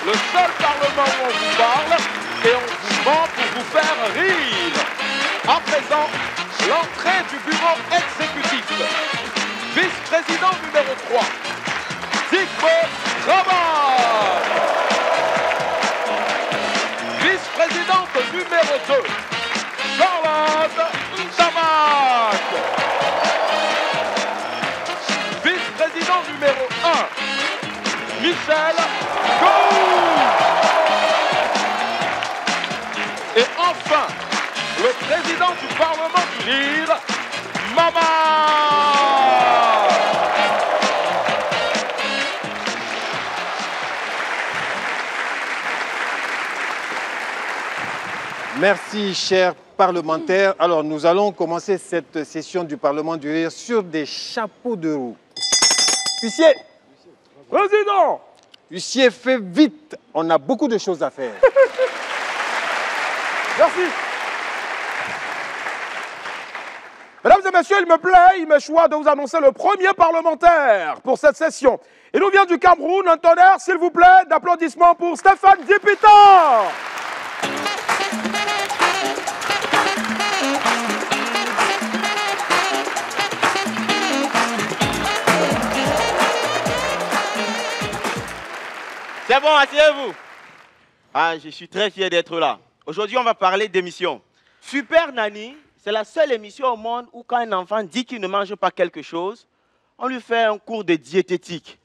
le seul parlement où on vous parle et on vous ment pour vous faire rire. À présent, l'entrée du bureau exécutif. Vice-président numéro 3, Zygmo Rabat. Vice-présidente numéro 2, Charlotte Tamac. Vice-président numéro 1, Michel Gou. Et enfin, le président du Parlement du Rire, Mama. Merci, chers parlementaires. Alors, nous allons commencer cette session du Parlement du Rire sur des chapeaux de roue. Huissier. Président. Huissier, fais vite. On a beaucoup de choses à faire. Merci. Mesdames et messieurs, il me choix de vous annoncer le premier parlementaire pour cette session. Il nous vient du Cameroun. Un tonnerre, s'il vous plaît, d'applaudissements pour Stéphane Dipita. C'est bon, asseyez-vous. Ah, je suis très fier d'être là. Aujourd'hui, on va parler d'émission. Super Nanny, c'est la seule émission au monde où quand un enfant dit qu'il ne mange pas quelque chose, on lui fait un cours de diététique.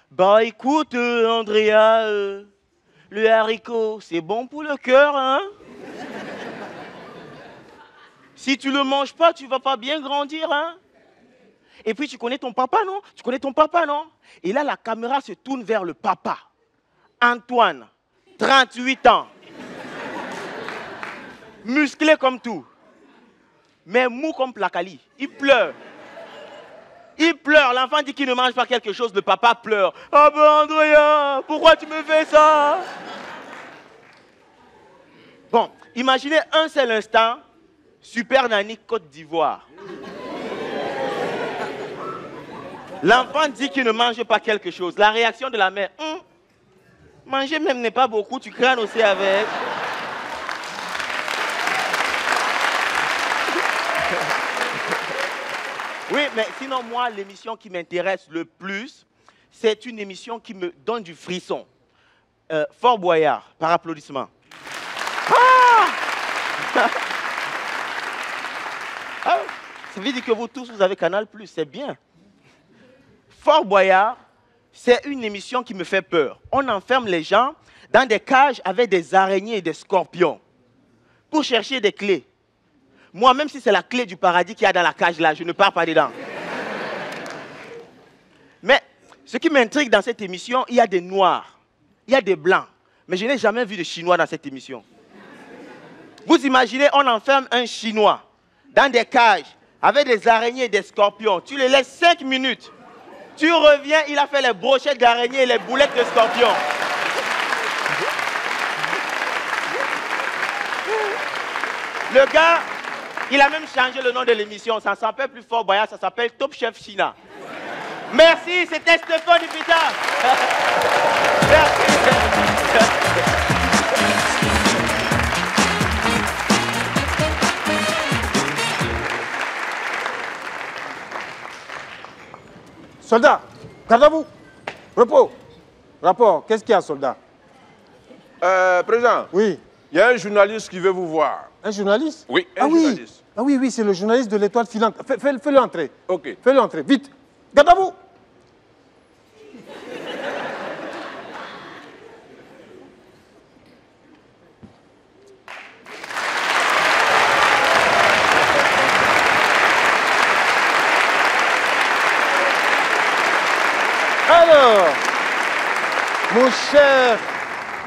Bah écoute, Andrea, le haricot, c'est bon pour le cœur, hein? Si tu ne le manges pas, tu ne vas pas bien grandir, hein? Et puis, tu connais ton papa, non? Tu connais ton papa, non? Et là, la caméra se tourne vers le papa. Antoine, 38 ans. Musclé comme tout. Mais mou comme Placali. Il pleure. Il pleure. L'enfant dit qu'il ne mange pas quelque chose. Le papa pleure. Ah ben, Andrea, pourquoi tu me fais ça? Bon, imaginez un seul instant. Super Nanny Côte d'Ivoire. L'enfant dit qu'il ne mange pas quelque chose. La réaction de la mère, manger même n'est pas beaucoup, tu crânes aussi avec. Oui, mais sinon, moi, l'émission qui m'intéresse le plus, c'est une émission qui me donne du frisson. Fort Boyard, par applaudissement. Ah! Ah, ça veut dire que vous tous, vous avez Canal+, c'est bien. Fort Boyard, c'est une émission qui me fait peur. On enferme les gens dans des cages avec des araignées et des scorpions pour chercher des clés. Moi, même si c'est la clé du paradis qu'il y a dans la cage là, je ne pars pas dedans. Mais ce qui m'intrigue dans cette émission, il y a des noirs, il y a des blancs. Mais je n'ai jamais vu de Chinois dans cette émission. Vous imaginez, on enferme un Chinois dans des cages avec des araignées et des scorpions. Tu les laisses 5 minutes. Tu reviens, il a fait les brochettes d'araignée et les boulettes de scorpion. Le gars, il a même changé le nom de l'émission. Ça ne s'appelle plus Fort Boyard, ça s'appelle Top Chef China. Merci, c'était Stéphane Dipita. Merci. Soldat, garde à vous. Repos. Rapport, qu'est-ce qu'il y a, soldat? Président. Oui. Il y a un journaliste qui veut vous voir. Un journaliste? Oui, un journaliste. Ah oui, oui, c'est le journaliste de l'Étoile filante. Fais-le entrer. Ok. Fais-le entrer, vite. Garde à vous. Alors,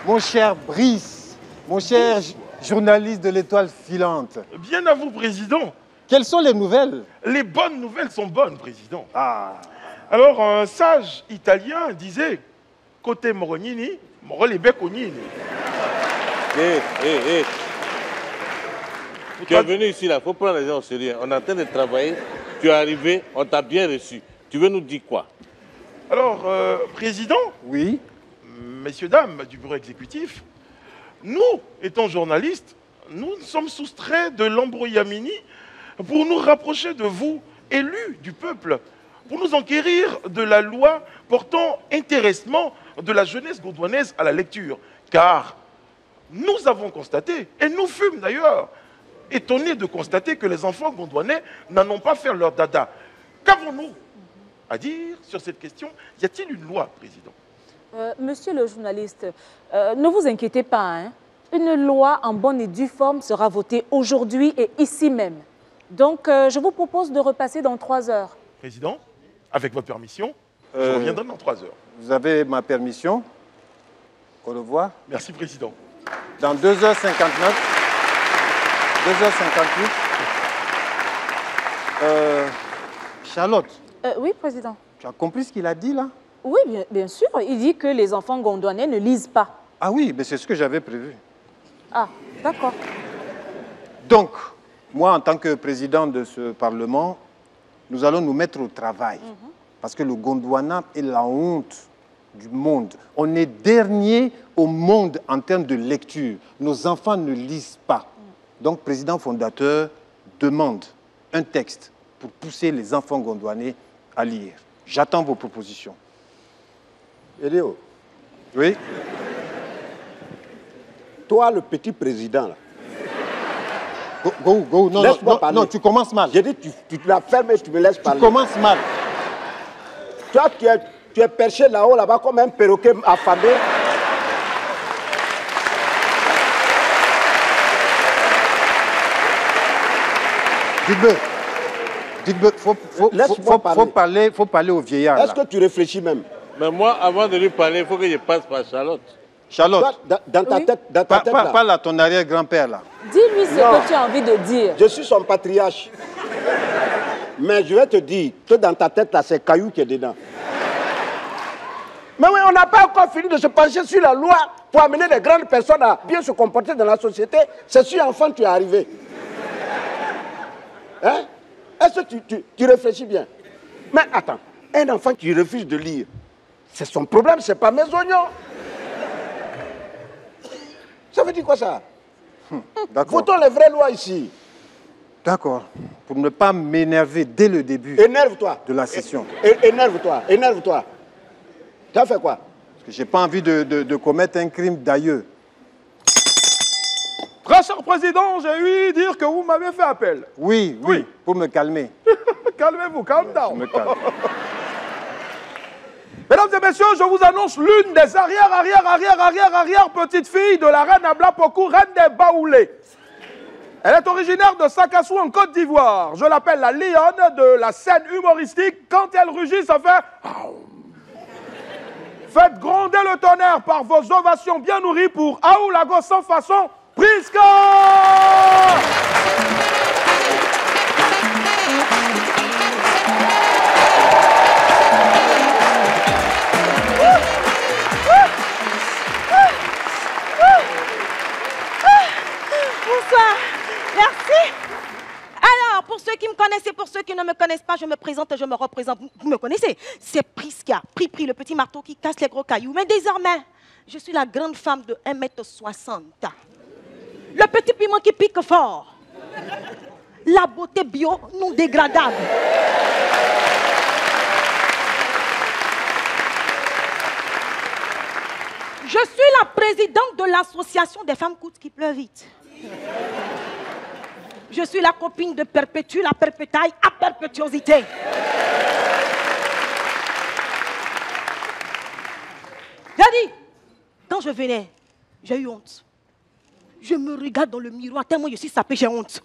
mon cher Brice, mon cher journaliste de l'Étoile filante. Bien à vous, Président. Quelles sont les nouvelles? Les bonnes nouvelles sont bonnes, Président. Ah. Alors, un sage italien disait « Côté Morognini, Morolebe Cognini ». Tu es venu ici, là, il faut prendre les gens au sérieux. On est en train de travailler, tu es arrivé, on t'a bien reçu. Tu veux nous dire quoi? Alors, Président, Oui. messieurs, dames du bureau exécutif, nous, étant journalistes, nous sommes soustraits de l'embrouillamini pour nous rapprocher de vous, élus du peuple, pour nous enquérir de la loi portant intéressement de la jeunesse gondouanaise à la lecture. Car nous avons constaté, et nous fûmes d'ailleurs étonnés de constater que les enfants gondouanais n'en ont pas fait leur dada. Qu'avons-nous à dire sur cette question? Y a-t-il une loi, Président? Monsieur le journaliste, ne vous inquiétez pas, hein. Une loi en bonne et due forme sera votée aujourd'hui et ici même. Donc, je vous propose de repasser dans 3 heures. Président, avec votre permission, je reviendrai dans 3 heures. Vous avez ma permission? Au revoir. Merci, Président. Dans 2h59, 2h58, Charlotte. Oui, Président. Tu as compris ce qu'il a dit là? Oui, bien sûr. Il dit que les enfants gondouanais ne lisent pas. Ah oui, mais c'est ce que j'avais prévu. Ah, d'accord. Donc, moi, en tant que président de ce Parlement, nous allons nous mettre au travail. Parce que le Gondwana est la honte du monde. On est dernier au monde en termes de lecture. Nos enfants ne lisent pas. Donc, président fondateur demande un texte pour pousser les enfants gondwanais à lire. J'attends vos propositions. Eléo. Oui. Toi, le petit président, là. Go. Non, tu commences mal. J'ai dit, tu la fermes et tu me laisses parler. Tu commences mal. Toi, tu es perché là-haut, là-bas, comme un perroquet affamé. Dites-moi, faut parler au vieillard. Est-ce que tu réfléchis même? Mais moi, avant de lui parler, il faut que je passe par Charlotte. Charlotte, toi, dans ta tête, là. Parle à ton arrière-grand-père là. Dis-lui ce que tu as envie de dire. Je suis son patriarche. Mais je vais te dire que dans ta tête, là, c'est Caillou qui est dedans. Mais oui, on n'a pas encore fini de se pencher sur la loi pour amener les grandes personnes à bien se comporter dans la société. C'est sur enfant que tu es arrivé. Hein? Est-ce que tu réfléchis bien? Mais attends, un enfant qui refuse de lire, c'est son problème, c'est pas mes oignons. Ça veut dire quoi ça? D'accord. Votons les vraies lois ici. D'accord. Pour ne pas m'énerver dès le début Énerve-toi. de la session. Énerve-toi. Tu as fait quoi? Parce que je n'ai pas envie de commettre un crime d'ailleurs. Très cher Président, j'ai eu dire que vous m'avez fait appel. Oui, pour me calmer. Calmez-vous, calm Je down. me calme. Mesdames et messieurs, je vous annonce l'une des arrière petites filles de la reine Ablapoku, reine des Baoulés. Elle est originaire de Sakassou en Côte d'Ivoire. Je l'appelle la lionne de la scène humoristique. Quand elle rugit, ça fait... Faites gronder le tonnerre par vos ovations bien nourries pour Aoulago sans façon, Priska! Bonsoir. Merci. Alors, pour ceux qui me connaissent et pour ceux qui ne me connaissent pas, je me présente et je me représente. Vous me connaissez? C'est Priska, Pri, le petit marteau qui casse les gros cailloux. Mais désormais, je suis la grande femme de 1,60 m. Le petit piment qui pique fort. La beauté bio non dégradable. Je suis la présidente de l'association des femmes coûtes qui pleuvent vite. Je suis la copine de Perpétue, la perpétaille à perpétuosité. J'ai dit, quand je venais, j'ai eu honte. Je me regarde dans le miroir, tellement je suis sapée, j'ai honte.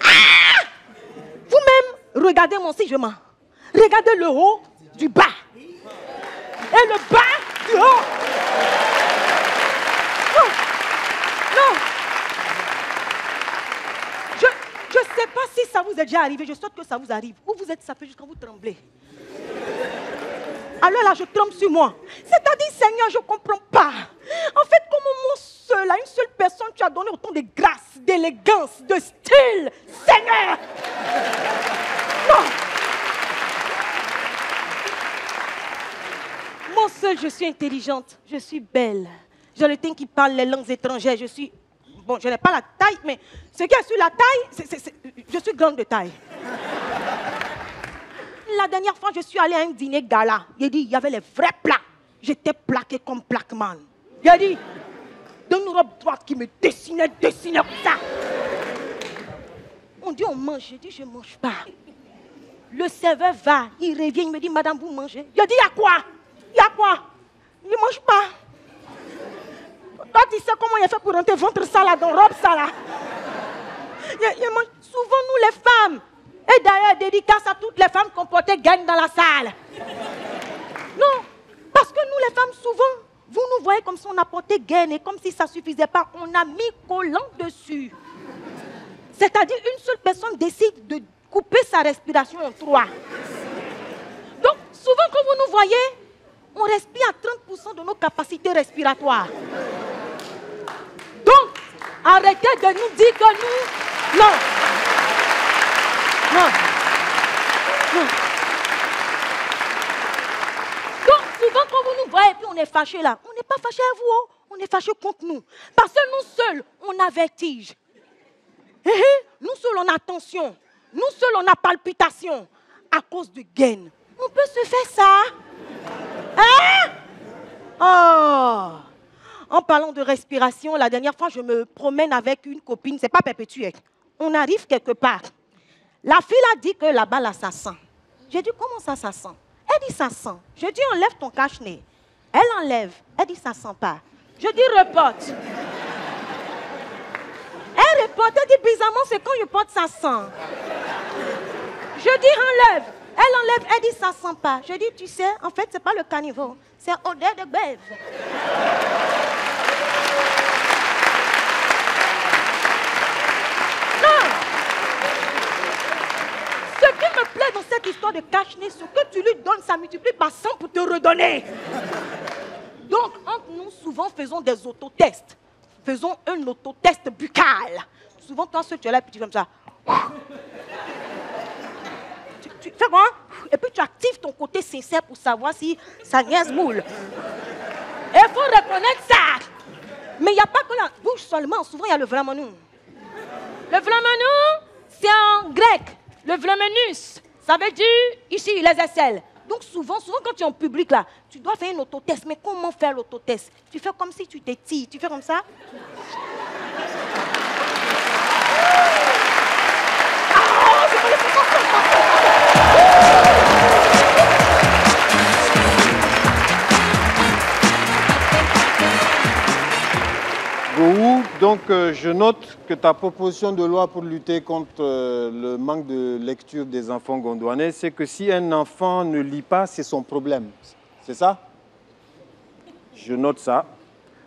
Ah! Vous-même, regardez mon sigement. Regardez le haut du bas. Et le bas du haut. Non. Je ne sais pas si ça vous est déjà arrivé. Je souhaite que ça vous arrive. Ou vous êtes sapé jusqu'à vous trembler. Alors là, je tremble sur moi. C'est-à-dire, Seigneur, je ne comprends pas. En fait, comment mon seul, à une seule personne, tu as donné autant de grâce, d'élégance, de style. Seigneur! Non! Moi seule, je suis intelligente. Je suis belle. J'ai le teint qui parle les langues étrangères. Je suis... Bon, je n'ai pas la taille, mais ce qui est sur la taille, je suis grande de taille. La dernière fois, je suis allée à un dîner gala. Il dit, il y avait les vrais plats. J'étais plaquée comme Plaqueman. Il a dit, d'une robe droite qui me dessinait comme ça. On dit, on mange. J'ai dit, je ne mange pas. Le serveur va, il revient, il me dit, madame, vous mangez. Je dis, il y a quoi? Il y a quoi? Il ne mange pas. Toi, tu sais comment il a fait pour rentrer ventre ça là, dans robe ça là. Il mange souvent nous les femmes. Et d'ailleurs, dédicace à toutes les femmes qu'on portait gagne dans la salle. Non, parce que nous les femmes, souvent, vous nous voyez comme si on a porté gaine et comme si ça ne suffisait pas, on a mis collant dessus. C'est-à-dire une seule personne décide de couper sa respiration en 3. Donc, souvent quand vous nous voyez, on respire à 30% de nos capacités respiratoires. Donc, arrêtez de nous dire que nous... Non. Non. Non. Donc, souvent quand vous nous voyez, puis on est fâchés là, on n'est pas fâchés à vous, on est fâchés contre nous. Parce que nous seuls, on a vertige. Nous seuls, on a tension. Nous seuls, on a palpitation. À cause de gaine. On peut se faire ça. Hein? Oh! En parlant de respiration, la dernière fois, je me promène avec une copine. C'est pas perpétuel. On arrive quelque part. La fille a dit que là-bas, là, ça sent. J'ai dit, comment ça, ça sent? Elle dit, ça sent. Je dis, enlève ton cache-nez. Elle enlève. Elle dit, ça sent pas. Je dis, reporte. Elle reporte. Elle dit, bizarrement, c'est quand je porte, ça sent. Je dis, enlève. Elle enlève. Elle dit, ça sent pas. Je dis, tu sais, en fait, c'est pas le caniveau. C'est odeur de bève. Ce qui me plaît dans cette histoire de cache-nez, ce que tu lui donnes, ça multiplie par 100 pour te redonner. Donc, entre nous, souvent, faisons des autotests. Faisons un autotest buccal. Souvent, toi, tu es là, puis tu fais comme ça. Tu fais quoi? Et puis, tu actives ton côté sincère pour savoir si ça niaise moule. Et il faut reconnaître ça. Mais il n'y a pas que la bouche seulement. Souvent, il y a le vlamanou. Le vlamanou, c'est en grec. Le vlamenus, ça veut dire ici, les aisselles. Donc souvent quand tu es en public là, tu dois faire un autotest. Mais comment faire l'autotest? Tu fais comme si tu t'étires. Tu fais comme ça. Gohou, donc je note que ta proposition de loi pour lutter contre le manque de lecture des enfants gondouanais, c'est que si un enfant ne lit pas, c'est son problème. C'est ça? Je note ça.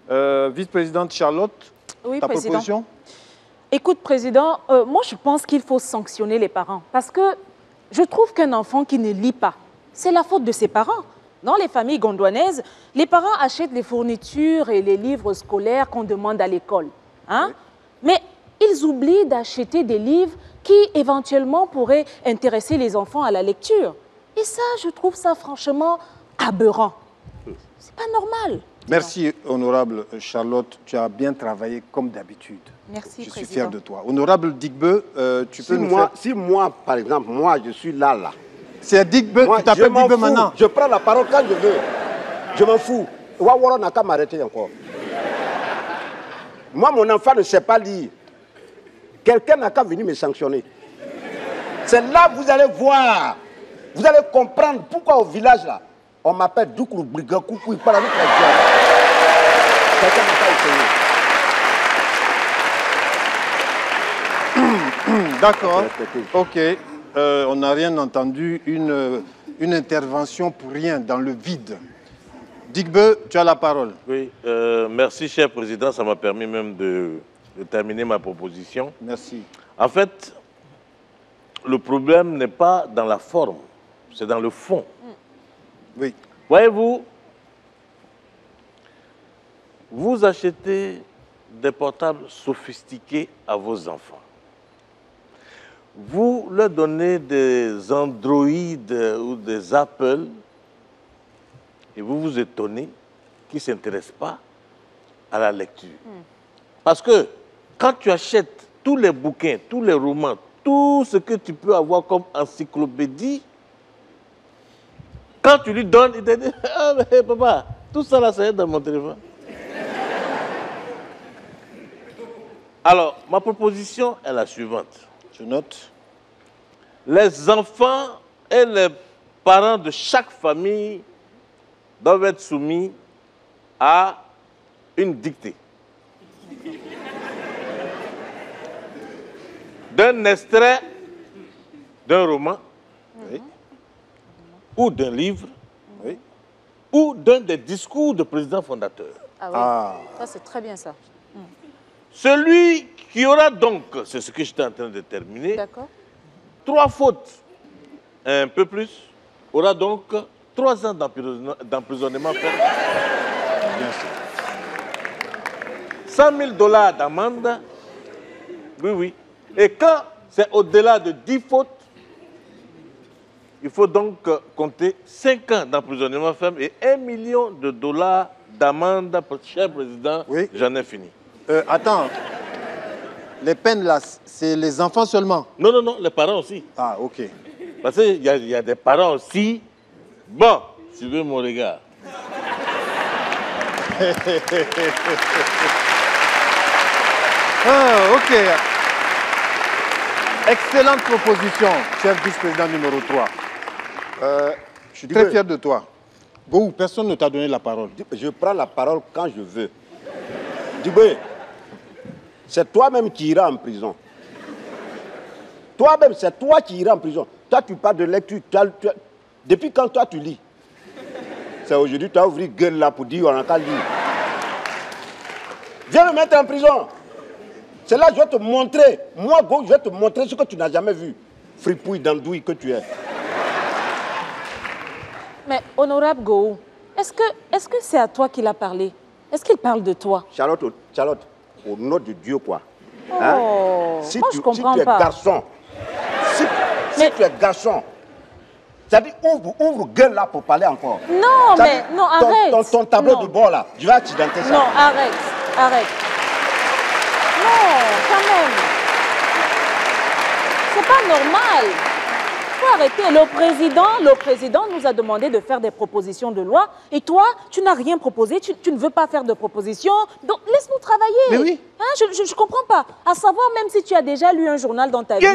Vice-présidente Charlotte, oui, ta président. proposition? Écoute, Président, moi je pense qu'il faut sanctionner les parents. Parce que je trouve qu'un enfant qui ne lit pas, c'est la faute de ses parents. Dans les familles gondouanaises, les parents achètent les fournitures et les livres scolaires qu'on demande à l'école. Hein? Oui. Mais ils oublient d'acheter des livres qui, éventuellement, pourraient intéresser les enfants à la lecture. Et ça, je trouve ça franchement aberrant. C'est pas normal. Merci, honorable Charlotte. Tu as bien travaillé comme d'habitude. Merci, Je Président. suis fier de toi. Honorable Digbe, tu peux nous faire... Si moi, par exemple, moi, je suis là. C'est Digbe, tu t'appelles Digbe maintenant. Je prends la parole quand je veux. Je m'en fous. Wawara n'a qu'à m'arrêter encore. Moi, mon enfant ne sait pas lire. Quelqu'un n'a qu'à venir me sanctionner. C'est là que vous allez voir. Vous allez comprendre pourquoi au village, là, on m'appelle Doukourou Briga Koukou, il parle avec la gueule. Quelqu'un n'a pas essayé. D'accord. Ok. On n'a rien entendu, une intervention pour rien, dans le vide. Digbe, tu as la parole. Oui, merci, cher président. Ça m'a permis même de terminer ma proposition. Merci. En fait, le problème n'est pas dans la forme, c'est dans le fond. Oui. Voyez-vous, vous achetez des portables sophistiqués à vos enfants. Vous leur donnez des Android ou des Apple, et vous vous étonnez qu'ils ne s'intéressent pas à la lecture. Parce que quand tu achètes tous les bouquins, tous les romans, tout ce que tu peux avoir comme encyclopédie, quand tu lui donnes, il te dit « Ah, mais papa, tout ça là, c'est dans mon téléphone. » Alors, ma proposition est la suivante. Je note. Les enfants et les parents de chaque famille doivent être soumis à une dictée d'un extrait d'un roman, Oui. ou d'un livre, Oui. ou d'un des discours de président fondateur. Ah oui, Ah. ça c'est très bien ça. Celui qui aura donc, c'est ce que j'étais en train de terminer, D'accord. 3 fautes, un peu plus, aura donc 3 ans d'emprisonnement ferme. Bien sûr. 100 000 $ d'amende, oui, oui. Et quand c'est au-delà de 10 fautes, il faut donc compter 5 ans d'emprisonnement ferme et 1 million de $ d'amende, cher président, Oui. j'en ai fini. Attends. Les peines là, c'est les enfants seulement. Non, non, non, les parents aussi. Ah, ok. Parce qu'il y a des parents aussi. Bon, tu veux mon regard. Ah, ok. Excellente proposition, chef vice-président numéro 3. Je suis très fier de toi. Gou, personne ne t'a donné la parole. Je prends la parole quand je veux. Dubé, c'est toi-même qui iras en prison. Toi-même, c'est toi qui iras en prison. Toi, tu parles de lecture. Depuis quand toi, tu lis? C'est aujourd'hui, tu as ouvert gueule là pour dire on n'a qu'à lire. Viens me mettre en prison. C'est là que je vais te montrer. Moi, Go, je vais te montrer ce que tu n'as jamais vu. Fripouille d'andouille que tu es. Mais honorable Go, est-ce que c'est à toi qu'il a parlé? Est-ce qu'il parle de toi? Charlotte, au nom de Dieu, quoi. Oh, Si moi tu, je comprends si tu es pas. garçon, si tu es garçon, c'est-à-dire ouvre gueule là pour parler encore. Non, mais non, arrête. Ton tableau Non. de bord là, je vais accidenter ça. Non, arrête, arrête. Non, quand même. C'est pas normal. Faut arrêter. Le président nous a demandé de faire des propositions de loi. Et toi, tu n'as rien proposé. Tu ne veux pas faire de propositions. Donc, laisse-nous travailler. Mais oui. Hein, je ne comprends pas. À savoir, même si tu as déjà lu un journal dans ta vie.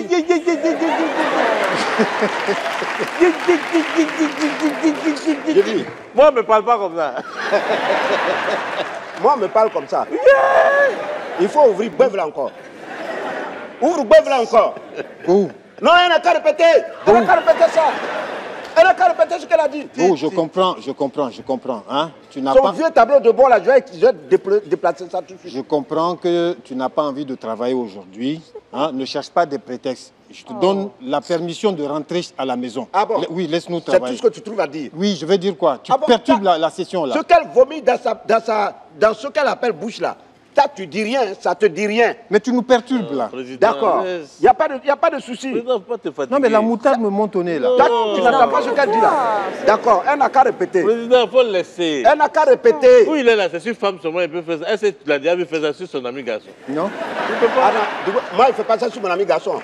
Je dis, Moi, ne me parle pas comme ça. moi, on me parle comme ça. Il faut ouvrir bœuf là encore. Ouvre bœuf là encore. Gou, Non, elle n'a qu'à répéter. Elle n'a qu'à répéter ça. Elle n'a qu'à répéter ce qu'elle a dit. Gou, je comprends. Hein? Tu n'as Son pas... vieux tableau de bord là, je vais déplacer ça tout de suite. Je comprends que tu n'as pas envie de travailler aujourd'hui. Hein? Ne cherche pas des prétextes. Je te donne la permission de rentrer à la maison. Ah bon? Oui, laisse-nous C'est tout travailler. ce que tu trouves à dire. Oui, je vais dire quoi? Tu Ah bon? perturbes la session là. Ce qu'elle vomit dans ce qu'elle appelle bouche là, ça tu dis rien, ça te dit rien. Mais tu nous perturbes là. Président, D'accord. laisse. Il n'y a pas de souci. Président, faut pas te fatiguer. Non, mais la moutarde me monte au nez là. Toi, tu n'entends pas ce qu'elle dit là. D'accord, elle n'a qu'à répéter. Président, il faut le laisser. Elle n'a qu'à répéter. Où il est là, c'est sur femme seulement, il peut faire ça. Est-ce que tu l'as déjà vu faire ça sur son ami garçon? Non? Tu peux pas. Ah non, moi, il ne fait pas ça sur mon ami garçon.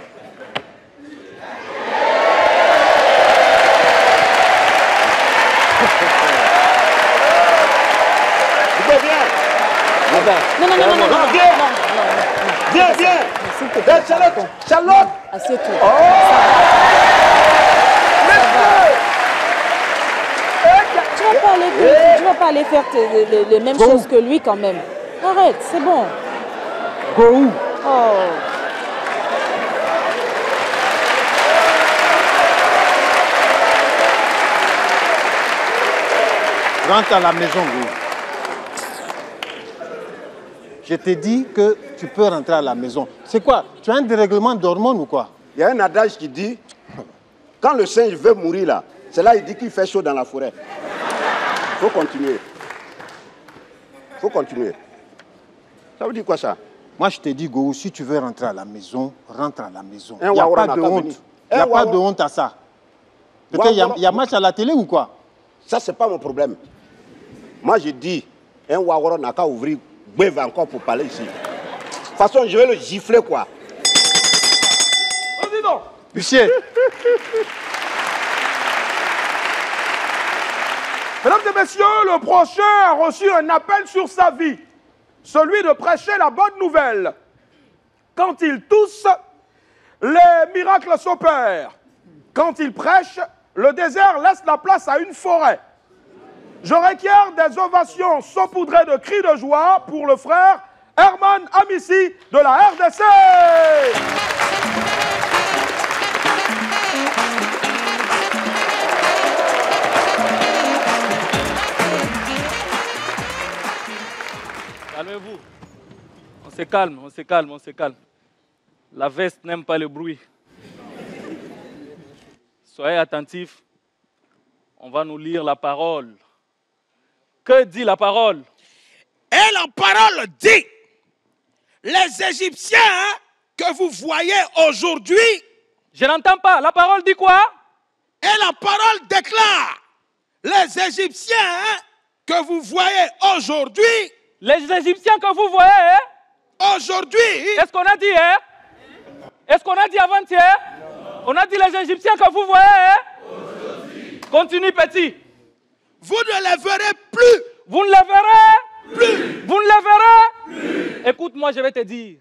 Non, non, non, non, non, non, Viens. non, non. Viens. S'il te plaît. Charlotte. Assieds-toi. Tu vas pas aller faire les mêmes choses que lui quand même. Arrête, c'est bon. Go où? Oh. Rentre à la maison, Gou. Je t'ai dit que tu peux rentrer à la maison. C'est quoi? Tu as un dérèglement d'hormones ou quoi? Il y a un adage qui dit, quand le singe veut mourir là, c'est là il dit qu'il fait chaud dans la forêt. Il faut continuer. Il faut continuer. Ça veut dire quoi ça? Moi, je t'ai dit, Go, si tu veux rentrer à la maison, rentre à la maison. Un Il n'y a Wawara pas de n'a qu'à honte. venir. Il n'y a Un pas Wawara. de honte à ça. Peut-être il y a match à la télé ou quoi? Ça, c'est pas mon problème. Moi, je dis, un Wawaro n'a qu'à ouvrir Beuve encore pour parler ici. De toute façon, je vais le gifler, quoi. Président. Huissier. Mesdames et messieurs, le prochain a reçu un appel sur sa vie. Celui de prêcher la bonne nouvelle. Quand il tousse, les miracles s'opèrent. Quand il prêche, le désert laisse la place à une forêt. Je requiers des ovations saupoudrées de cris de joie pour le frère Herman Amissi de la RDC. Calmez-vous. On se calme, on se calme, on se calme. La veste n'aime pas le bruit. Soyez attentifs. On va nous lire la parole. Que dit la parole? Et la parole dit, les Égyptiens que vous voyez aujourd'hui... Je n'entends pas. La parole dit quoi? Et la parole déclare, les Égyptiens que vous voyez aujourd'hui... Les Égyptiens que vous voyez aujourd'hui... Est-ce qu'on a dit hier? Est-ce qu'on a dit avant-hier? On a dit les Égyptiens que vous voyez aujourd'hui. Continue, petit. Vous ne les verrez plus. Vous ne les verrez plus. Vous ne les verrez plus. Écoute-moi, je vais te dire.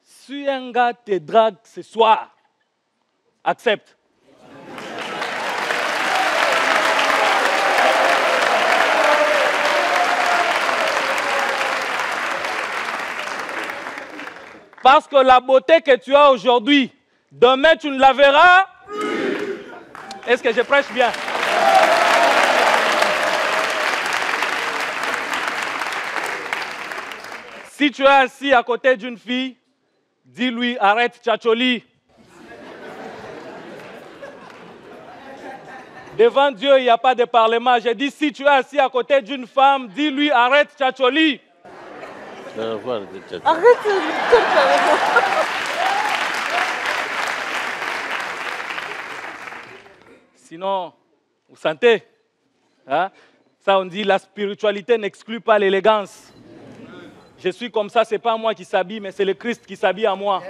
Si un gars te drague ce soir, accepte. Parce que la beauté que tu as aujourd'hui, demain tu ne la verras plus. Est-ce que je prêche bien? Si tu es assis à côté d'une fille, dis-lui arrête tchatcholi. Devant Dieu, il n'y a pas de parlement. J'ai dit si tu es assis à côté d'une femme, dis-lui arrête tchatcholi. Arrête Sinon, vous sentez hein? Ça, on dit la spiritualité n'exclut pas l'élégance. Je suis comme ça, ce n'est pas moi qui s'habille, mais c'est le Christ qui s'habille à moi.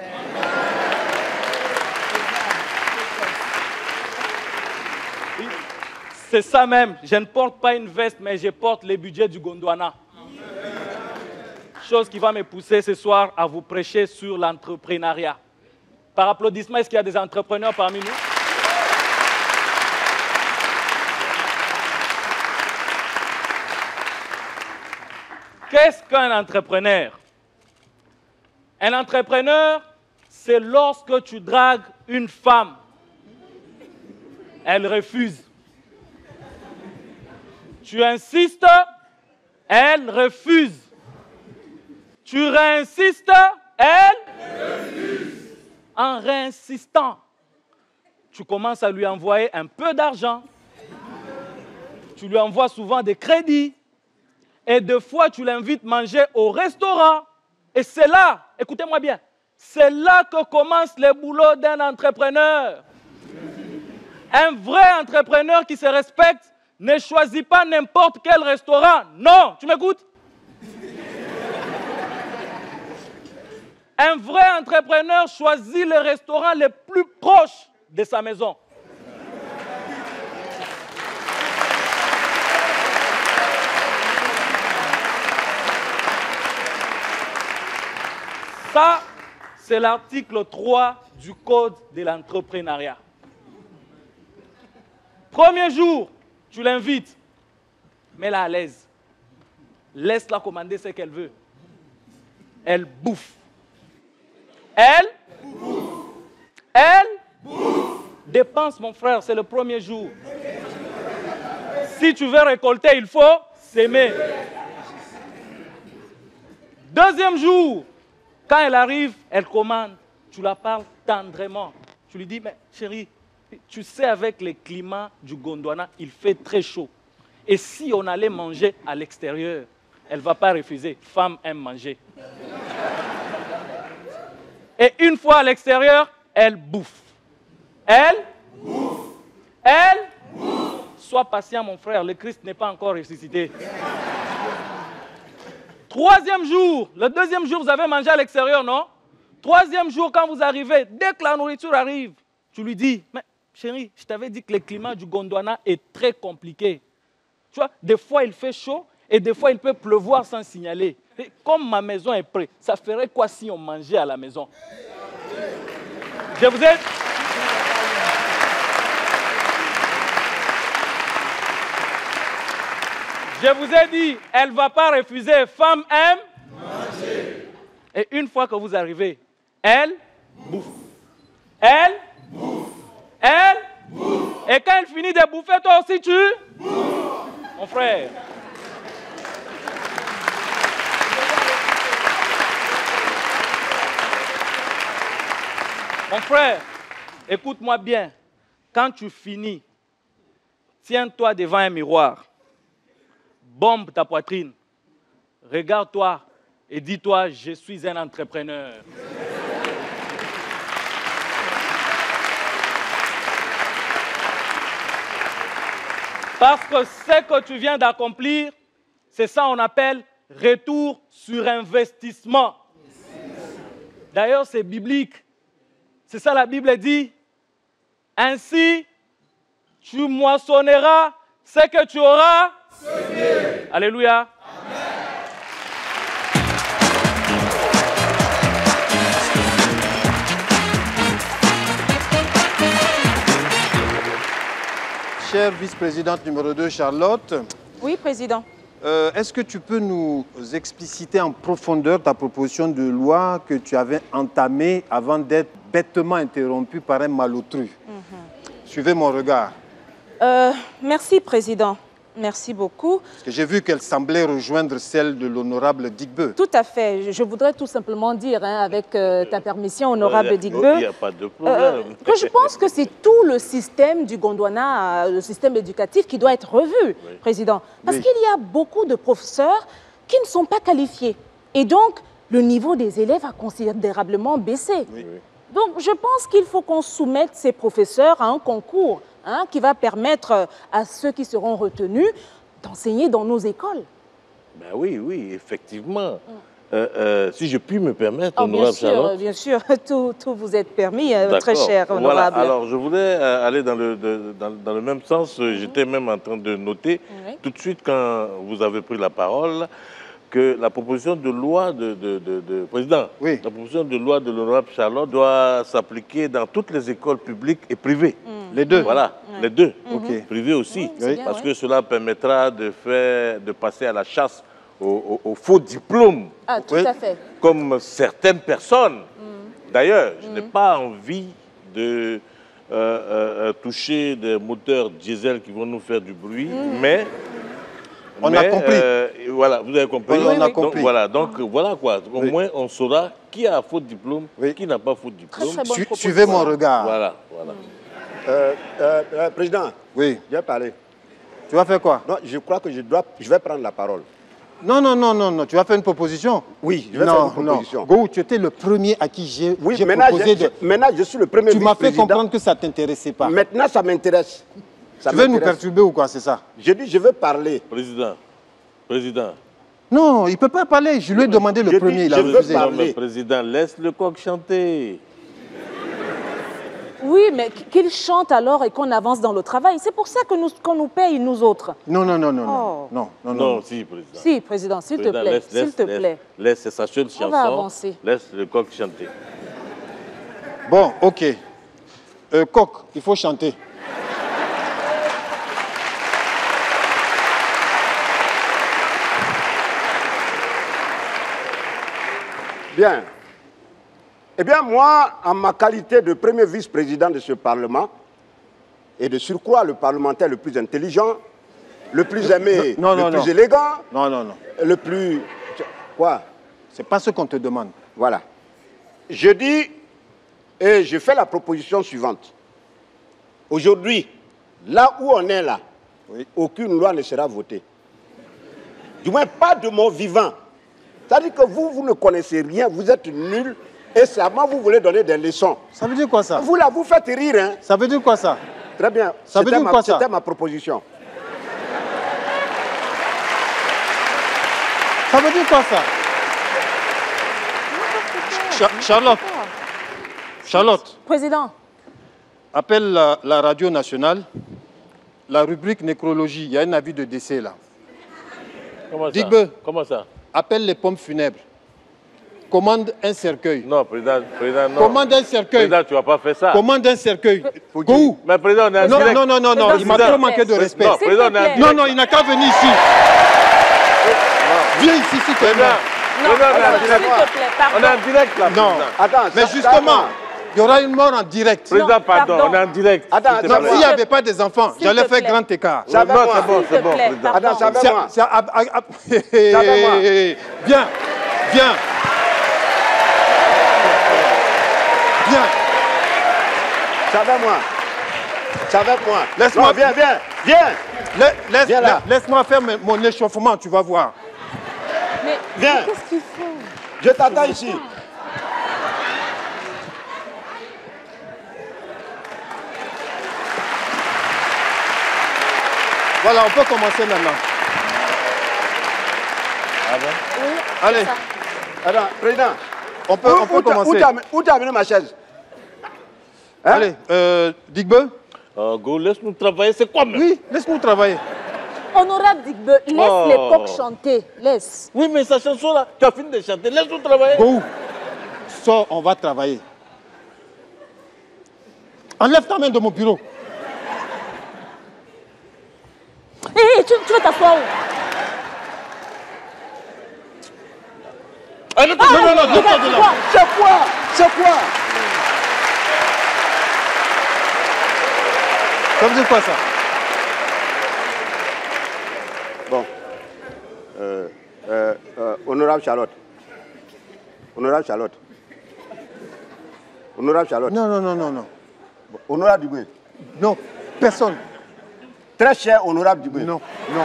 C'est ça même. Je ne porte pas une veste, mais je porte le budget du Gondwana. Chose qui va me pousser ce soir à vous prêcher sur l'entrepreneuriat. Par applaudissement, est-ce qu'il y a des entrepreneurs parmi nous? Qu'est-ce qu'un entrepreneur? Un entrepreneur, c'est lorsque tu dragues une femme. Elle refuse. Tu insistes, elle refuse. Tu réinsistes, elle refuse. En réinsistant, tu commences à lui envoyer un peu d'argent. Tu lui envoies souvent des crédits. Et des fois, tu l'invites manger au restaurant. Et c'est là, écoutez-moi bien, c'est là que commence le boulot d'un entrepreneur. Un vrai entrepreneur qui se respecte ne choisit pas n'importe quel restaurant. Non, tu m'écoutes? Un vrai entrepreneur choisit le restaurant le plus proche de sa maison. Ça, c'est l'article 3 du Code de l'entrepreneuriat. Premier jour, tu l'invites, mets-la à l'aise. Laisse-la commander ce qu'elle veut. Elle bouffe. Elle dépense, mon frère, c'est le premier jour. Si tu veux récolter, il faut s'aimer. Deuxième jour, quand elle arrive, elle commande. Tu la parles tendrement. Tu lui dis, mais chérie, tu sais, avec le climat du Gondwana, il fait très chaud. Et si on allait manger à l'extérieur, elle ne va pas refuser. Femme aime manger. Et une fois à l'extérieur, elle bouffe. Elle bouffe. Sois patient, mon frère, le Christ n'est pas encore ressuscité. Troisième jour, le deuxième jour, vous avez mangé à l'extérieur, non? Troisième jour, quand vous arrivez, dès que la nourriture arrive, tu lui dis, mais chérie, je t'avais dit que le climat du Gondwana est très compliqué. Tu vois, des fois il fait chaud et des fois il peut pleuvoir sans signaler. Et comme ma maison est prête, ça ferait quoi si on mangeait à la maison? Je vous ai dit, elle ne va pas refuser. Femme aime manger. Et une fois que vous arrivez, elle bouffe. Elle bouffe. Elle bouffe. Et quand elle finit de bouffer, toi aussi tu bouffes. Mon frère. Mon frère, écoute-moi bien. Quand tu finis, tiens-toi devant un miroir. Bombe ta poitrine. Regarde-toi et dis-toi, je suis un entrepreneur. Parce que ce que tu viens d'accomplir, c'est ça qu'on appelle retour sur investissement. D'ailleurs, c'est biblique. C'est ça la Bible dit. Ainsi, tu moissonneras ce que tu auras semé. Alléluia. Chère vice-présidente numéro 2, Charlotte. Oui, président. Est-ce que tu peux nous expliciter en profondeur ta proposition de loi que tu avais entamée avant d'être bêtement interrompue par un malotru? Suivez mon regard. Merci, président. Merci beaucoup. Parce que j'ai vu qu'elle semblait rejoindre celle de l'honorable Digbeu. Tout à fait. Je voudrais tout simplement dire, hein, avec ta permission, honorable Digbeu, il n'y a pas de problème. que je pense que c'est tout le système du Gondwana, le système éducatif qui doit être revu, président. Parce qu'il y a beaucoup de professeurs qui ne sont pas qualifiés. Et donc, le niveau des élèves a considérablement baissé. Donc, je pense qu'il faut qu'on soumette ces professeurs à un concours, hein, qui va permettre à ceux qui seront retenus d'enseigner dans nos écoles. Ben oui, oui, effectivement. Si je puis me permettre, honorable Charlotte. Bien sûr, tout vous est permis, très cher honorable. Voilà. Alors, je voulais aller dans le même sens. J'étais même en train de noter, tout de suite quand vous avez pris la parole, que la proposition de loi président, la proposition de loi de l'honorable Charlotte doit s'appliquer dans toutes les écoles publiques et privées. Les deux. Voilà, les deux. Privées aussi, bien, parce que cela permettra de passer à la chasse aux faux diplômes. Ah, tout à fait. Comme certaines personnes. D'ailleurs, je n'ai pas envie de toucher des moteurs diesel qui vont nous faire du bruit, mais... On a compris. Voilà, vous avez compris. On a compris. Donc voilà quoi. Au moins, on saura qui a faux diplôme, qui n'a pas faux diplôme. Suivez mon regard. Voilà. Président, oui. Je vais parler. Tu vas faire quoi? Non, je crois que je vais prendre la parole. Non. Tu vas faire une proposition? Oui, je vais faire une proposition. Go, tu étais le premier à qui j'ai proposé maintenant, je suis le premier Tu m'as fait comprendre que ça ne t'intéressait pas. Maintenant, ça m'intéresse. Tu veux nous perturber ou quoi, c'est ça? J'ai dit, je veux parler. Président. Non, il ne peut pas parler. Je lui ai demandé le premier, il a refusé. Non, mais président, laisse le coq chanter. Oui, mais qu'il chante alors et qu'on avance dans le travail. C'est pour ça qu'on nous paye, nous autres. Non, si, président. Si, président, s'il te plaît. S'il te plaît. Laisse sa seule chanson. On va avancer. Laisse le coq chanter. Bon, ok. Coq, il faut chanter. Bien. Eh bien, moi, en ma qualité de premier vice-président de ce Parlement, et de surcroît le parlementaire le plus intelligent, le plus aimé, le plus élégant, le plus... Quoi? C'est pas ce qu'on te demande. Voilà. Je dis, et je fais la proposition suivante. Aujourd'hui, là où on est là, aucune loi ne sera votée. Du moins, pas de mon vivant. C'est-à-dire que vous ne connaissez rien, vous êtes nuls, et seulement vous voulez donner des leçons. Ça veut dire quoi ça? Vous là, vous faites rire, hein? Ça veut dire quoi ça? Très bien. Ça veut dire quoi ça? C'était ma proposition. Ça veut dire quoi ça? Charlotte. Charlotte. Président. Appelle la radio nationale. La rubrique nécrologie, il y a un avis de décès là. Comment ça? Digbe. Comment ça? Appelle les pompes funèbres. Commande un cercueil. Non, président, non. Commande un cercueil. Président, tu ne vas pas faire ça. Commande un cercueil. Go. Mais président, on est en non, direct. non, non, non, non, il m'a trop manqué de respect. Non, président, on est en direct. Non, non, il n'a qu'à venir ici. Viens ici, s'il te plaît. Non, on est en direct. On est en direct là. Non, Attends, mais justement, il y aura une mort en direct. Président, pardon, on est en direct. Attends, s'il n'y avait pas des enfants, j'allais faire grand écart. Non, c'est bon, président. Attends, c'est avec moi. Viens, viens. Viens. C'est avec moi. C'est avec moi. Laisse-moi. Non, viens, viens, viens. Viens là. Laisse-moi faire mon échauffement, tu vas voir. Mais Viens. qu'est-ce qu'il faut? Je t'attends ici. Voilà, on peut commencer maintenant. Ah bon? Oui, Allez. Attends, président. On peut commencer. Où t'as amené ma chaise? Hein? Allez, Digbe. Go, laisse-nous travailler. C'est quoi, même? Oui, laisse-nous travailler. Honorable Digbe, laisse les coqs chanter. Laisse. Oui, mais sa chanson-là, tu as fini de chanter. Laisse-nous travailler. Go. Sors, on va travailler. Enlève ta main de mon bureau. Hé, tu veux t'asseoir où? Non, non, descends de là. C'est quoi? C'est quoi? Ça veut dire quoi ça? Bon. Honorable Charlotte. Honorable Charlotte. Honorable Charlotte. Non, non, non, non, non. Bon, honorable Dubé. Non, personne. Très cher honorable Dubé. Non, non.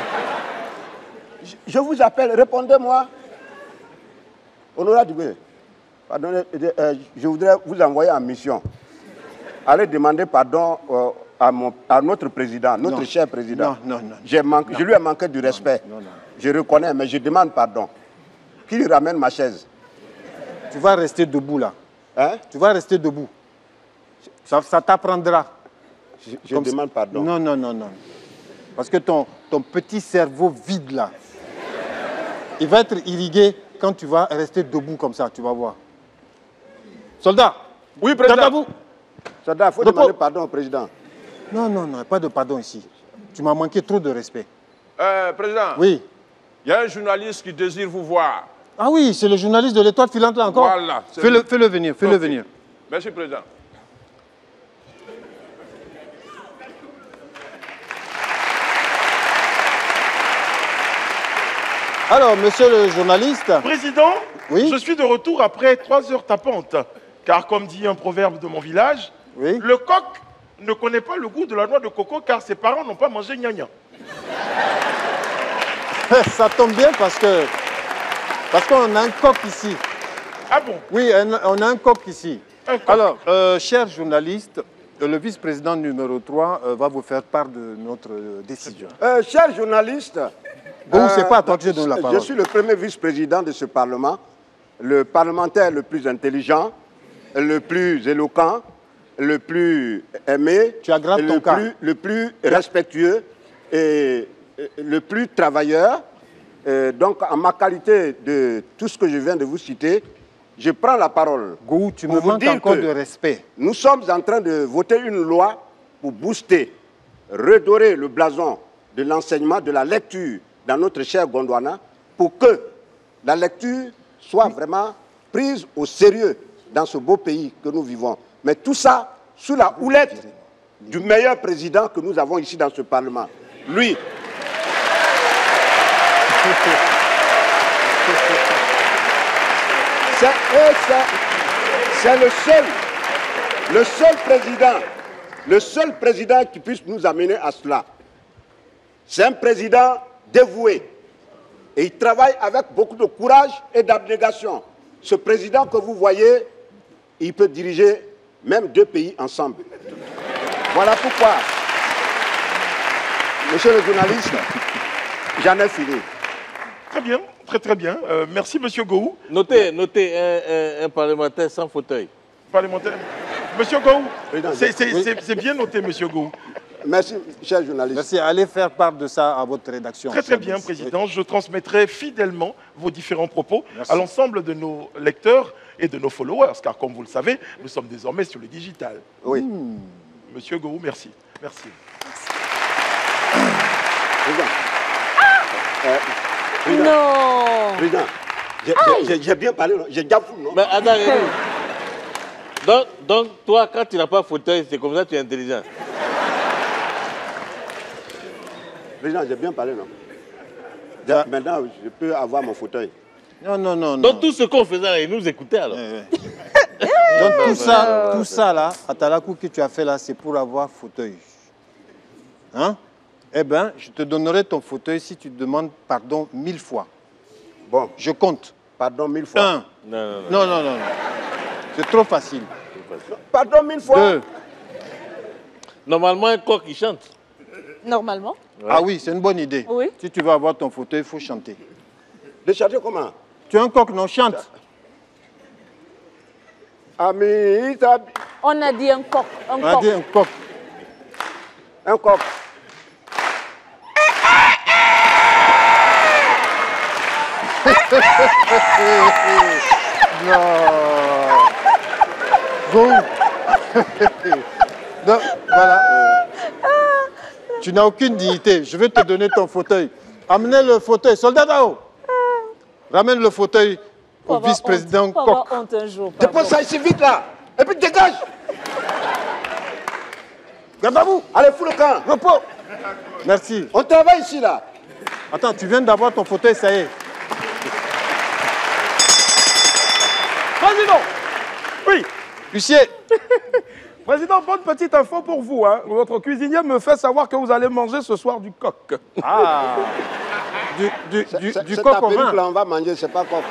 Je vous appelle, répondez-moi. Honorable Dubé, pardonnez, je voudrais vous envoyer en mission. Allez demander pardon à notre président, notre cher président. Non, non, non. Je lui ai manqué du respect. Non, non. Je reconnais, mais je demande pardon. Qu'il ramène ma chaise. Tu vas rester debout là. Hein? Tu vas rester debout. Ça t'apprendra. Je demande pardon. Non, non, non, non. Parce que ton petit cerveau vide là, il va être irrigué quand tu vas rester debout comme ça, tu vas voir. Soldat. Oui, président. Vous. Soldat, il faut demander pardon au président. Non, non, non, pas de pardon ici. Tu m'as manqué trop de respect. Président. Oui. Il y a un journaliste qui désire vous voir. Ah oui, c'est le journaliste de l'Étoile filante là encore. Voilà. Fais-le venir, fais-le venir. Merci, président. Alors, monsieur le journaliste. Président, oui? Je suis de retour après 3 heures tapantes. Car comme dit un proverbe de mon village, oui? Le coq ne connaît pas le goût de la noix de coco car ses parents n'ont pas mangé gnagna. Ça tombe bien parce qu'on a un coq ici. Ah bon? Oui, on a un coq ici. Alors, cher journaliste, le vice-président numéro 3 va vous faire part de notre décision. Cher journaliste, bon, c'est pas à toi que je donne la parole. Je suis le premier vice-président de ce Parlement, le parlementaire le plus intelligent, le plus éloquent, le plus aimé, tu aggraves ton cas. Le plus respectueux et le plus travailleur. Donc, en ma qualité de tout ce que je viens de vous citer, je prends la parole. Gou, tu me manques encore de respect. Nous sommes en train de voter une loi pour booster, redorer le blason de l'enseignement, de la lecture dans notre cher Gondwana, pour que la lecture soit vraiment prise au sérieux dans ce beau pays que nous vivons. Mais tout ça sous la houlette du meilleur président que nous avons ici dans ce Parlement. Lui. C'est le seul président qui puisse nous amener à cela. C'est un président dévoué et il travaille avec beaucoup de courage et d'abnégation. Ce président que vous voyez, il peut diriger même 2 pays ensemble. Voilà pourquoi, monsieur le journaliste, j'en ai fini. Très bien, Très très bien. Merci Monsieur Gou. Notez un parlementaire sans fauteuil. Parlementaire. Monsieur Gou, c'est bien noté, Monsieur Gou. Merci, cher journaliste. Merci. Allez faire part de ça à votre rédaction. Très très bien, Président. Je transmettrai fidèlement vos différents propos à l'ensemble de nos lecteurs et de nos followers, car comme vous le savez, nous sommes désormais sur le digital. Oui. Monsieur Gou, merci. Merci. Président. Non. Président, j'ai bien parlé, j'ai déjà fou, non? Mais attends, donc, toi, quand tu n'as pas fauteuil, c'est comme ça que tu es intelligent. Président, j'ai bien parlé, non? Maintenant, je peux avoir mon fauteuil. Non. Donc, tout ce qu'on faisait là, ils nous écoutaient alors. Donc, tout ça là, à Talakou que tu as fait là, c'est pour avoir fauteuil. Hein? Eh bien, je te donnerai ton fauteuil si tu demandes pardon 1000 fois. Bon. Je compte. Pardon 1000 fois. 1. Non. C'est trop facile. Pardon 1000 fois. 2. Normalement, un coq, il chante. Normalement. Ouais. Ah oui, c'est une bonne idée. Oui. Si tu veux avoir ton fauteuil, il faut chanter. De chanter comment? Tu es un coq, non? Chante. On a dit un coq. On a dit un coq. Un coq. Non. Bon. Donc, voilà. Tu n'as aucune dignité. Je vais te donner ton fauteuil. Amenez le fauteuil. Soldat Dao. Ramène le fauteuil au vice-président Coq. Dépose ça ici vite là. Et puis dégage. Garde à vous. Allez, fous le camp. Repos. Merci. On travaille ici là. Attends, tu viens d'avoir ton fauteuil, ça y est. Président. Oui. Huissier. Président, bonne petite info pour vous. Hein. Votre cuisinier me fait savoir que vous allez manger ce soir du coq. Ah. Du coq au vin. Là, on va manger, c'est pas coq.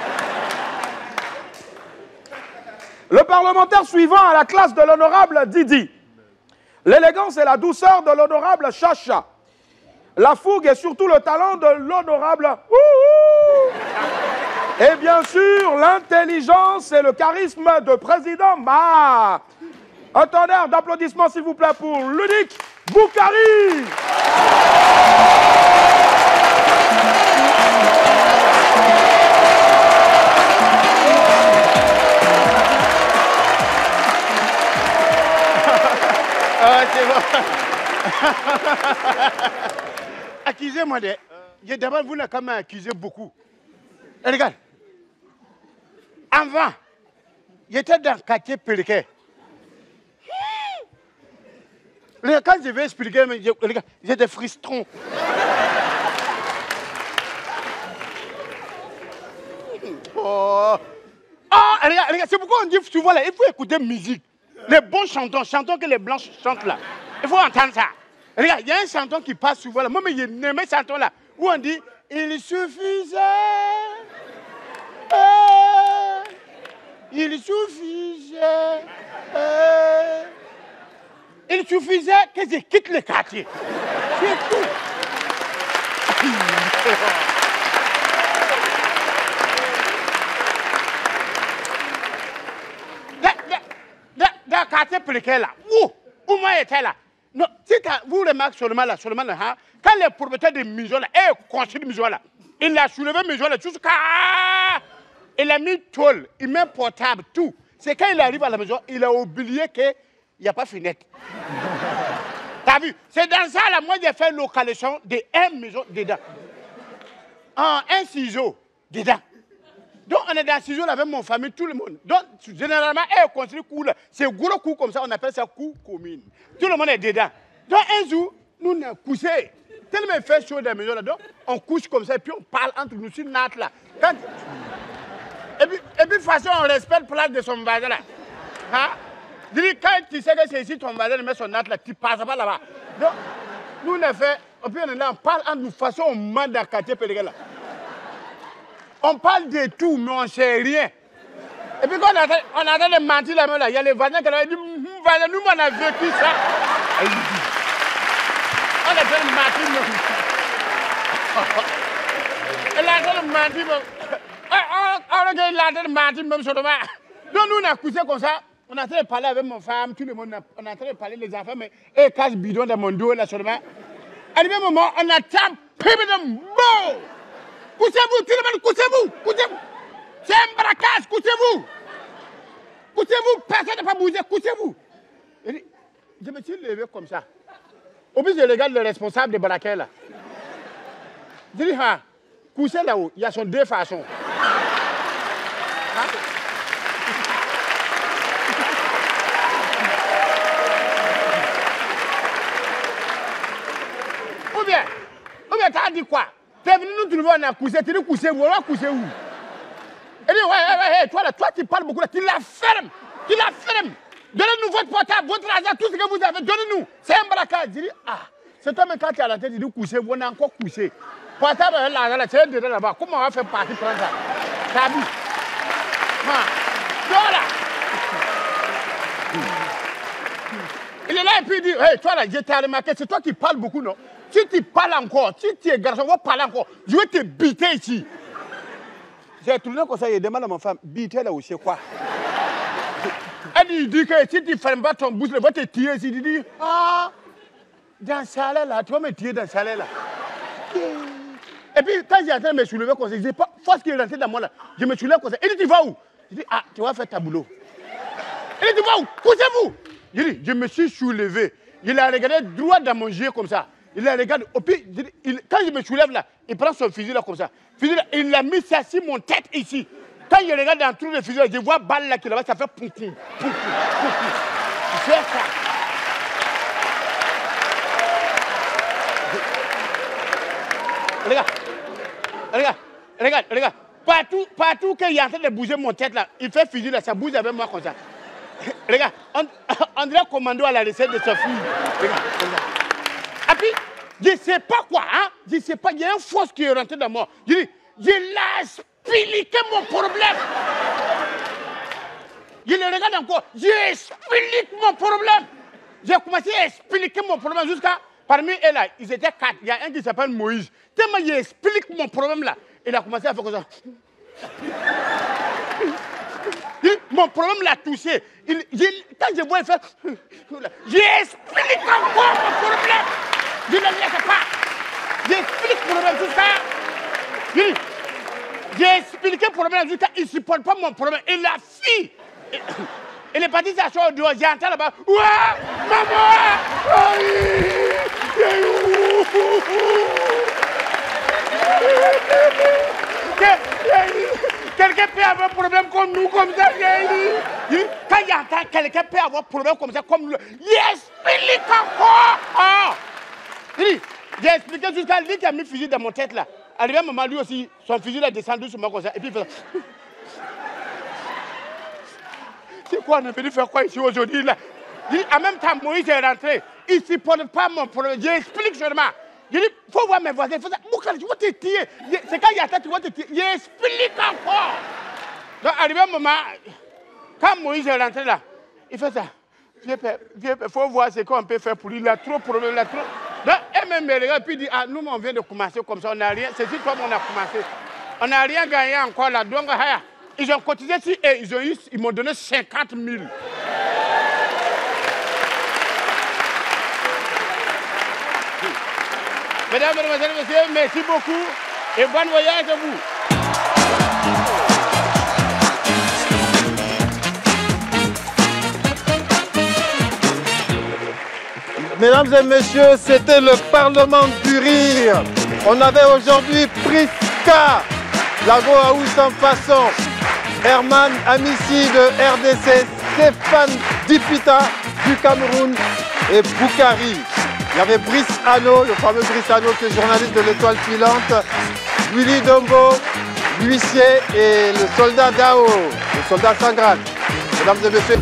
Le parlementaire suivant à la classe de l'honorable Didi. L'élégance et la douceur de l'honorable Chacha. La fougue et surtout le talent de l'honorable... Et bien sûr, l'intelligence et le charisme de président Ma. Un tonnerre d'applaudissements, s'il vous plaît, pour Ludic Boukari. C'est bon. Accusez-moi de... D'abord, vous n'avez quand même accusé beaucoup. Et regarde. Avant, j'étais dans le quartier Péliquet. Quand je vais expliquer, j'ai des frissons. Oh, regarde, c'est pourquoi on dit souvent là, il faut écouter musique. Les bons chantons que les blancs chantent là. Il faut entendre ça. Regarde, il y a un chanton qui passe souvent là. Moi, mais j'ai aimé ce chanton là. Où on dit, il suffisait. Il suffisait. Il suffisait que je quitte le quartier. C'est tout. Dans le quartier précaire là, où moi j'étais là. Non, vous remarquez seulement là, hein, quand les propriétaires de maisons là, construisent des maisons là, il a soulevé maison là jusqu'à... Il a mis tôle, il met portable, tout. C'est quand il arrive à la maison, il a oublié qu'il n'y a pas de fenêtre. T'as vu? C'est dans ça là, moi j'ai fait localisation de 1 maison dedans. Un ciseau dedans. Donc on est dans le ciseau avec mon famille, tout le monde. Donc généralement, elle construit coup là. C'est gros coup comme ça, on appelle ça coup commune. Tout le monde est dedans. Donc un jour, nous on a couché. Tellement il fait chaud dans la maison là, donc on couche comme ça et puis on parle entre nous sur Nat là. Quand... Et puis de toute façon, on respecte la place de son voisin là. Hein? Dis, quand tu sais que c'est ici ton voisin, il met son Nat là, tu ne passes pas là-bas. Donc, nous on a fait, et puis on est là, on parle entre nous, de toute façon, on mande dans le quartier Péliquet là. On parle de tout, mais on ne sait rien. Et puis quand on a de mentir là-bas, il y a les voisins qui ont dit, nous on a vécu ça. On a fait le mentir. Elle a fait le menti. On a menti même sur le match. Donc nous, on a couché comme ça. On est en train de parler avec mon femme, tout le monde. On est en train de parler les enfants, mais et casse bidon dans mon dos là seulement. À un moment, on a tapé de mots. Couchez-vous, tout le monde, couchez-vous, couchez-vous. C'est un braquage, couchez-vous. Couchez-vous, personne n'a pas bougé, couchez-vous. Je me suis levé comme ça. Au plus, je regarde le responsable de braquage là. Je dis, ah, couchez là-haut, il y a son deux façons. Hein? Ou bien, t'as dit quoi? T'es venu nous trouver, on a couché, tu dis couchez-vous, on va coucher où? Elle dit, ouais, toi là, toi tu parles beaucoup là, tu la fermes, Donnez-nous votre portable, votre argent, tout ce que vous avez, donnez-nous. C'est un braquage. Je dis, ah, c'est toi même quand tu es à la tête, tu dis couchez-vous, on a encore couché. Portable, l'argent là, c'est dedans là-bas. Comment on va faire partie prendre ça? T'as vu? Voilà. Il est là et puis il dit, hey, toi là, je t'ai remarqué, c'est toi qui parles beaucoup, non? Si tu parles encore, si tu es garçon, on va parler encore. Je vais te biter ici. J'ai tourné comme ça, il demande à ma femme, biter là où c'est quoi? Elle dit que si tu ne fermes pas ton bouche, elle va te tirer ici. Il dit, ah, dans ça là, tu vas me tirer dans ça là. Et puis quand j'ai en train de me soulever comme ça, je n'ai pas force qui est rentrée dans moi là. Je me soulève comme ça. Il dit, tu vas où? Je dis, ah, tu vas faire ta boulot. Il dit, tu vas où? Couchez-vous. Je dis, je me suis soulevé. Il a regardé droit dans mon jeu comme ça. Il a regardé. Et puis, quand je me soulève là, il prend son fusil là comme ça. Fusil là, il l'a mis ça sur mon tête ici. Quand je regarde dans le trou de fusil, je vois balle là qui là-bas, ça fait poukou. C'est ça. Regarde. Partout qu'il est en train de bouger mon tête là, il fait fusil là, ça bouge avec moi comme ça. Regarde, on dirait commando à la recette de sa fille. Regarde. Et puis, je ne sais pas quoi, hein. Je ne sais pas, il y a une force qui est rentrée dans moi. Je dis, je l'ai expliqué mon problème. Je le regarde encore, j'explique mon problème. J'ai commencé à expliquer mon problème jusqu'à, parmi eux là, ils étaient 4. Il y a un qui s'appelle Moïse. Tellement j'explique mon problème là, il a commencé à faire comme ça. Mon problème l'a touché. Quand je vois faire, j'explique encore mon problème. Je ne laisse pas. J'explique mon problème jusqu'à. J'ai expliqué le problème jusqu'à. Il ne supporte pas mon problème. Et la fille. Elle est partie s'asseoir au dehors. J'ai entendu là-bas. Ouais, maman. Quelqu'un peut avoir un problème comme nous, comme ça. Quand il entend quelqu'un peut avoir un problème comme ça, comme nous, il explique encore. J'ai expliqué jusqu'à lui qui a mis le fusil dans mon tête là. Arrivé à un moment, lui aussi, son fusil a descendu sur moi comme ça. Et puis il fait ça. C'est quoi, on est venu faire quoi ici aujourd'hui là? En même temps, Moïse est rentré. Il ne supporte pas mon problème. J'explique seulement. Je dis, il faut voir mes voisins. Il faut ça. Moukal, tu vas te tirer. C'est quand il y a ça, tu vas te tirer. J'explique encore. Donc, arrivé à un moment, quand Moïse est rentré là, il fait ça. Il faut voir ce qu'on peut faire pour lui. Il a trop de problèmes. Donc, elle-même me regarde et puis dit, ah, nous, on vient de commencer comme ça. On n'a rien. C'est juste comme on a commencé. On n'a rien gagné encore là. Donc, ils ont cotisé ici et ils m'ont donné 50 000. Mesdames, Mesdemoiselles, Messieurs, merci beaucoup et bon voyage à vous. Mesdames et messieurs, c'était le Parlement du Rire. On avait aujourd'hui Priska, Lago Aous en passant, Herman Amissi de RDC, Stéphane Dipita du Cameroun et Boukari. Il y avait Brice Hano, le fameux Brice Hano qui est journaliste de l'Étoile filante, Willy Dombo, l'huissier et le soldat Dao, le soldat Sangrat. Mesdames et messieurs.